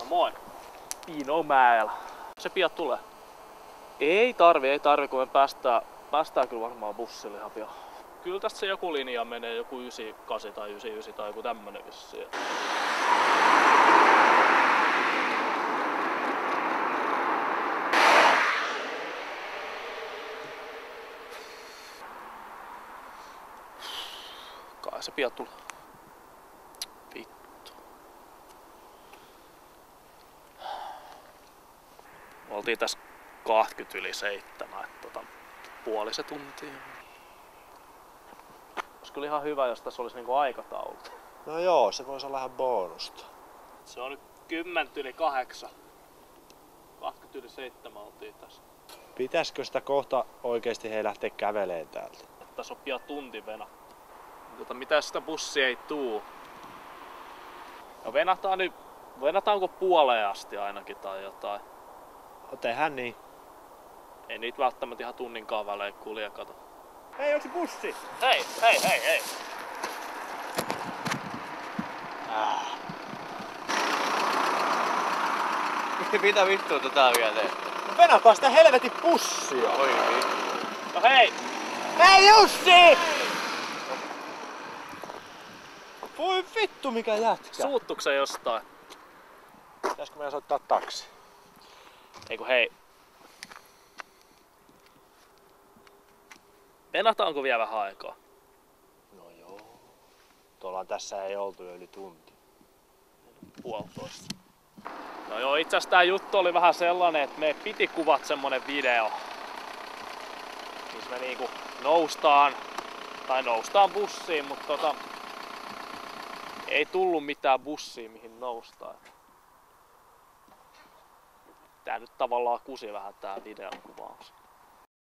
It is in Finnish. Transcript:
Moi! Pinomäellä. Se pian tulee. Ei tarvi, kun me päästään kyllä varmaan bussille ihan pian. Kyllä tästä se joku linja menee, joku 98 tai 99 tai joku tämmönen vissiin. Kai se pian tulee. Vittu. Me oltiin tässä 7:20, että puolisen tuntia. Olisi kyllä ihan hyvä, jos tässä olisi niinku aikataulut. No joo, se voisi olla ihan bonusta. Se on nyt 7:10. 7:20 oltiin tässä. Pitäisikö sitä kohta oikeesti he lähteä käveleen täältä? Tässä on pian tunti venattu. Mitä sitä bussia ei tuu? No venataanko puoleen asti ainakin tai jotain? No tehdään niin. Ei niitä välttämättä ihan tunninkaan välein kulje, kato. Hei, onks se bussi? Hei! Mitä vittua tätä vielä teet? No venataan sitä helvetin bussia! Oi vittu. No hei! Hei Jussi! Voi vittu mikä jätkä! Suuttuuko se jostain? Pitäisikö meidän soittaa taksi? Eiku hei. Venataanko vielä vähän aikaa? No joo. Tuolla tässä ei oltu jo yli tunti. 1,5. No joo, itse asiassa tää juttu oli vähän sellainen, että me piti kuvat semmonen video. Missä me niinku noustaan bussiin, mutta ei tullut mitään bussia mihin noustaan. Tää nyt tavallaan kusi vähän tää videon kuvaus.